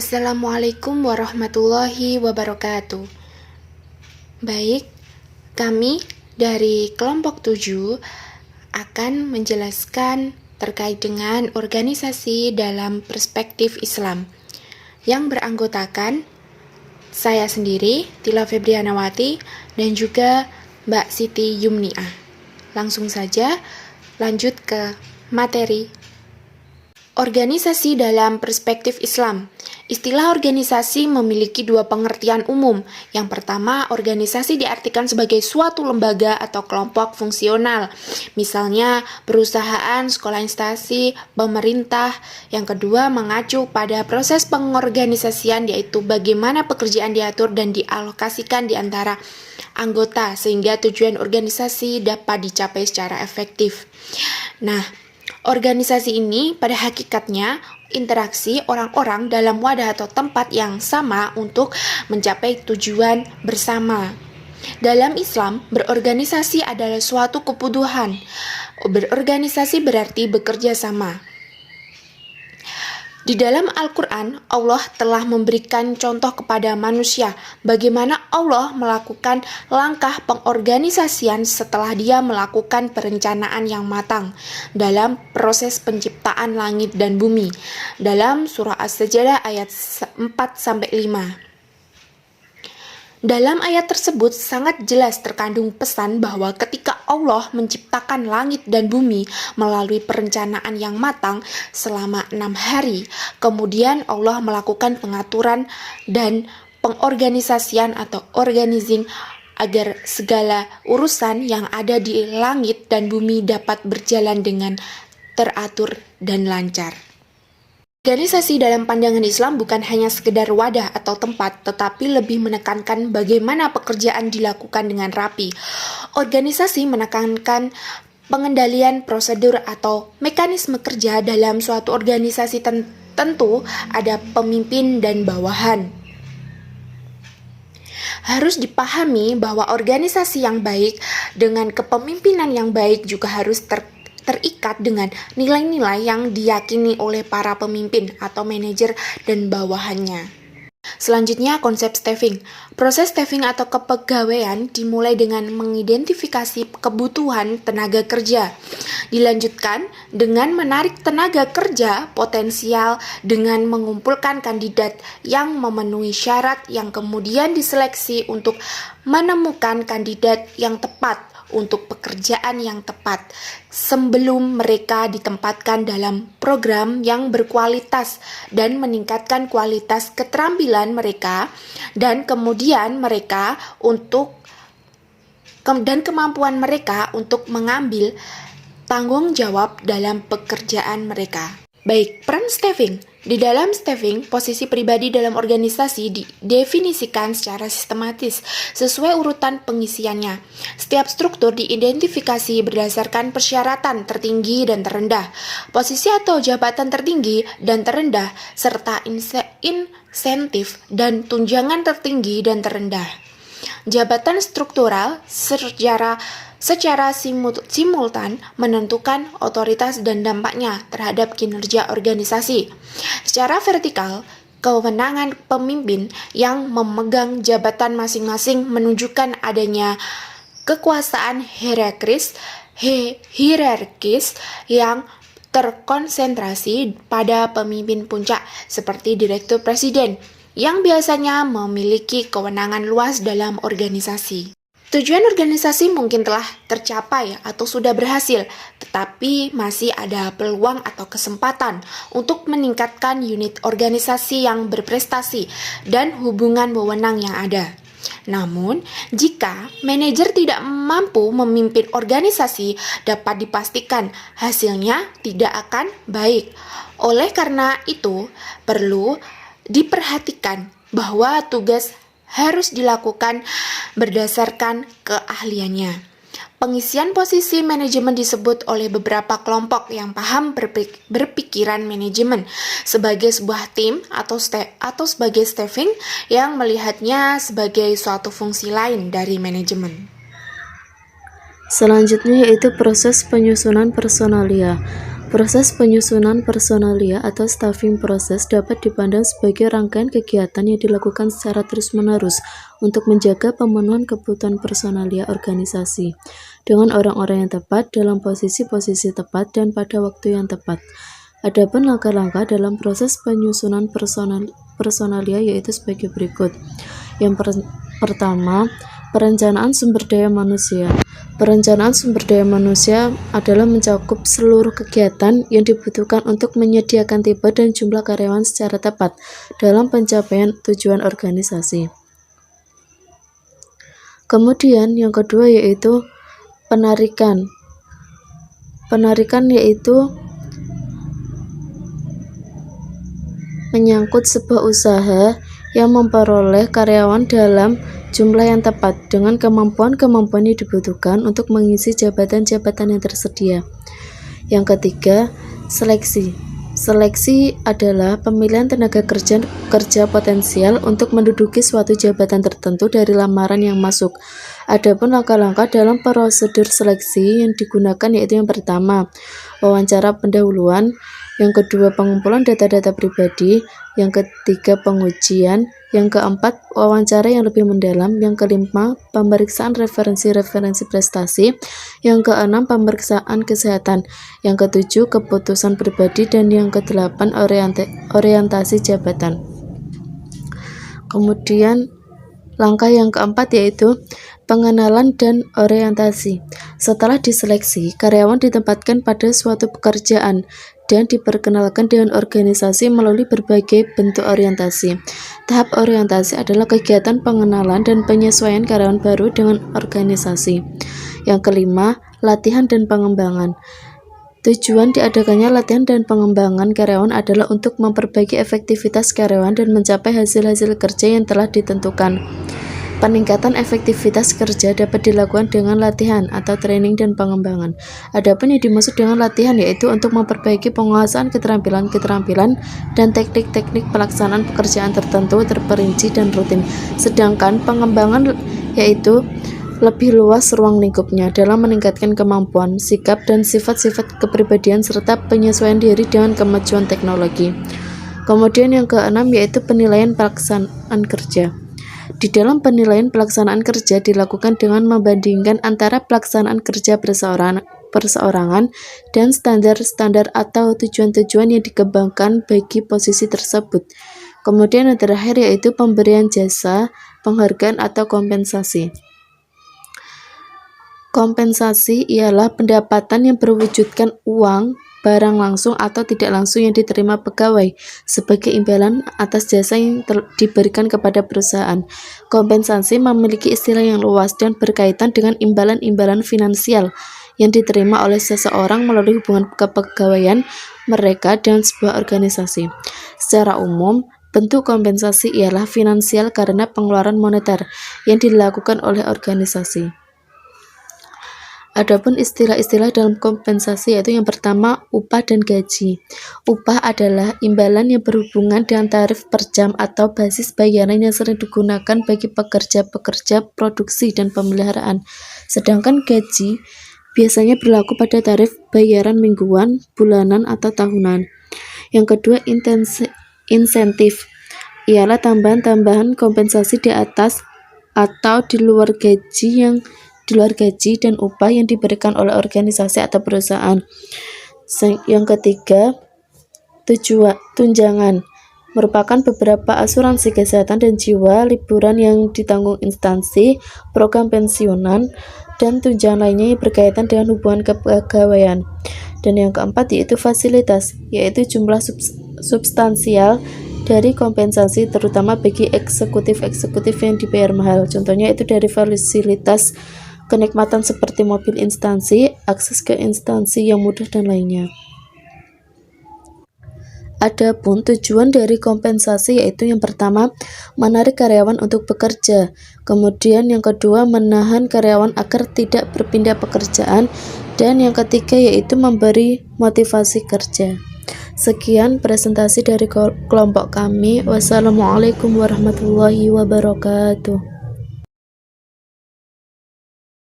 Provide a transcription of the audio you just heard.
Assalamualaikum warahmatullahi wabarakatuh. Baik, kami dari kelompok 7 akan menjelaskan terkait dengan organisasi dalam perspektif Islam yang beranggotakan saya sendiri, Tila Febrianawati, dan juga Mbak Siti Yumniah. Langsung saja lanjut ke materi. Organisasi dalam perspektif Islam. Istilah organisasi memiliki dua pengertian umum. Yang pertama, organisasi diartikan sebagai suatu lembaga atau kelompok fungsional. Misalnya, perusahaan, sekolah instansi, pemerintah. Yang kedua, mengacu pada proses pengorganisasian, yaitu bagaimana pekerjaan diatur dan dialokasikan di antara anggota sehingga tujuan organisasi dapat dicapai secara efektif. Nah, organisasi ini pada hakikatnya interaksi orang-orang dalam wadah atau tempat yang sama untuk mencapai tujuan bersama. Dalam Islam, berorganisasi adalah suatu kebutuhan. Berorganisasi berarti bekerja sama. Di dalam Al-Quran, Allah telah memberikan contoh kepada manusia bagaimana Allah melakukan langkah pengorganisasian setelah dia melakukan perencanaan yang matang dalam proses penciptaan langit dan bumi. Dalam surah As-Sajdah ayat 4-5. Dalam ayat tersebut sangat jelas terkandung pesan bahwa ketika Allah menciptakan langit dan bumi melalui perencanaan yang matang selama 6 hari, kemudian Allah melakukan pengaturan dan pengorganisasian atau organizing agar segala urusan yang ada di langit dan bumi dapat berjalan dengan teratur dan lancar. Organisasi dalam pandangan Islam bukan hanya sekedar wadah atau tempat, tetapi lebih menekankan bagaimana pekerjaan dilakukan dengan rapi. Organisasi menekankan pengendalian prosedur atau mekanisme kerja dalam suatu organisasi tentu ada pemimpin dan bawahan. Harus dipahami bahwa organisasi yang baik dengan kepemimpinan yang baik juga harus terikat dengan nilai-nilai yang diyakini oleh para pemimpin atau manajer dan bawahannya. Selanjutnya, konsep staffing. Proses staffing atau kepegawaian dimulai dengan mengidentifikasi kebutuhan tenaga kerja. Dilanjutkan dengan menarik tenaga kerja potensial dengan mengumpulkan kandidat yang memenuhi syarat yang kemudian diseleksi untuk menemukan kandidat yang tepat untuk pekerjaan yang tepat sebelum mereka ditempatkan dalam program yang berkualitas dan meningkatkan kualitas keterampilan mereka dan kemudian mereka dan kemampuan mereka untuk mengambil tanggung jawab dalam pekerjaan mereka. Baik, peran staffing. Di dalam staffing, posisi pribadi dalam organisasi didefinisikan secara sistematis sesuai urutan pengisiannya. Setiap struktur diidentifikasi berdasarkan persyaratan tertinggi dan terendah, posisi atau jabatan tertinggi dan terendah, serta insentif dan tunjangan tertinggi dan terendah. Jabatan struktural secara simultan menentukan otoritas dan dampaknya terhadap kinerja organisasi. Secara vertikal, kewenangan pemimpin yang memegang jabatan masing-masing menunjukkan adanya kekuasaan hierarkis yang terkonsentrasi pada pemimpin puncak seperti direktur presiden yang biasanya memiliki kewenangan luas dalam organisasi. Tujuan organisasi mungkin telah tercapai atau sudah berhasil, tetapi masih ada peluang atau kesempatan untuk meningkatkan unit organisasi yang berprestasi dan hubungan wewenang yang ada. Namun, jika manajer tidak mampu memimpin organisasi, dapat dipastikan hasilnya tidak akan baik. Oleh karena itu, perlu diperhatikan bahwa tugas harus dilakukan berdasarkan keahliannya. Pengisian posisi manajemen disebut oleh beberapa kelompok yang paham berpikiran manajemen sebagai sebuah tim atau sebagai staffing yang melihatnya sebagai suatu fungsi lain dari manajemen. Selanjutnya yaitu proses penyusunan personalia. Proses penyusunan personalia atau staffing proses dapat dipandang sebagai rangkaian kegiatan yang dilakukan secara terus-menerus untuk menjaga pemenuhan kebutuhan personalia organisasi dengan orang-orang yang tepat dalam posisi-posisi tepat dan pada waktu yang tepat. Adapun langkah-langkah dalam proses penyusunan personalia yaitu sebagai berikut. Yang pertama, perencanaan sumber daya manusia. Perencanaan sumber daya manusia adalah mencakup seluruh kegiatan yang dibutuhkan untuk menyediakan tipe dan jumlah karyawan secara tepat dalam pencapaian tujuan organisasi. Kemudian yang kedua yaitu penarikan. Penarikan yaitu menyangkut sebuah usaha yang memperoleh karyawan dalam jumlah yang tepat dengan kemampuan-kemampuan yang dibutuhkan untuk mengisi jabatan-jabatan yang tersedia. Yang ketiga, seleksi. Seleksi adalah pemilihan tenaga kerja potensial untuk menduduki suatu jabatan tertentu dari lamaran yang masuk. Adapun langkah-langkah dalam prosedur seleksi yang digunakan yaitu yang pertama, wawancara pendahuluan, yang kedua pengumpulan data-data pribadi, yang ketiga pengujian, yang keempat wawancara yang lebih mendalam, yang kelima pemeriksaan referensi prestasi, yang keenam pemeriksaan kesehatan, yang ketujuh keputusan pribadi, dan yang kedelapan orientasi jabatan. Kemudian langkah yang keempat yaitu pengenalan dan orientasi. Setelah diseleksi, karyawan ditempatkan pada suatu pekerjaan dan diperkenalkan dengan organisasi melalui berbagai bentuk orientasi. Tahap orientasi adalah kegiatan pengenalan dan penyesuaian karyawan baru dengan organisasi. Yang kelima, latihan dan pengembangan. Tujuan diadakannya latihan dan pengembangan karyawan adalah untuk memperbaiki efektivitas karyawan dan mencapai hasil-hasil kerja yang telah ditentukan. Peningkatan efektivitas kerja dapat dilakukan dengan latihan atau training dan pengembangan. Adapun yang dimaksud dengan latihan yaitu untuk memperbaiki penguasaan keterampilan dan teknik-teknik pelaksanaan pekerjaan tertentu terperinci dan rutin. Sedangkan pengembangan yaitu lebih luas ruang lingkupnya dalam meningkatkan kemampuan, sikap, dan sifat-sifat kepribadian serta penyesuaian diri dengan kemajuan teknologi. Kemudian yang keenam yaitu penilaian pelaksanaan kerja. Di dalam penilaian pelaksanaan kerja dilakukan dengan membandingkan antara pelaksanaan kerja perseorangan dan standar-standar atau tujuan-tujuan yang dikembangkan bagi posisi tersebut. Kemudian yang terakhir yaitu pemberian jasa, penghargaan atau kompensasi. Kompensasi ialah pendapatan yang berwujudkan uang, barang langsung atau tidak langsung yang diterima pegawai sebagai imbalan atas jasa yang diberikan kepada perusahaan. Kompensasi memiliki istilah yang luas dan berkaitan dengan imbalan-imbalan finansial yang diterima oleh seseorang melalui hubungan kepegawaian mereka dengan sebuah organisasi. Secara umum, bentuk kompensasi ialah finansial karena pengeluaran moneter yang dilakukan oleh organisasi. Adapun istilah-istilah dalam kompensasi yaitu yang pertama upah dan gaji. Upah adalah imbalan yang berhubungan dengan tarif per jam atau basis bayaran yang sering digunakan bagi pekerja-pekerja produksi dan pemeliharaan. Sedangkan gaji biasanya berlaku pada tarif bayaran mingguan, bulanan, atau tahunan. Yang kedua insentif ialah tambahan-tambahan kompensasi di atas atau di luar gaji dan upah yang diberikan oleh organisasi atau perusahaan. Yang ketiga, tunjangan merupakan beberapa asuransi kesehatan dan jiwa, liburan yang ditanggung instansi, program pensiunan, dan tunjangan lainnya yang berkaitan dengan hubungan kepegawaian. Dan yang keempat yaitu fasilitas, yaitu jumlah substansial dari kompensasi terutama bagi eksekutif yang dibayar mahal. Contohnya itu dari fasilitas kenikmatan seperti mobil instansi, akses ke instansi yang mudah, dan lainnya. Adapun tujuan dari kompensasi yaitu yang pertama, menarik karyawan untuk bekerja. Kemudian yang kedua, menahan karyawan agar tidak berpindah pekerjaan. Dan yang ketiga yaitu memberi motivasi kerja. Sekian presentasi dari kelompok kami. Wassalamualaikum warahmatullahi wabarakatuh.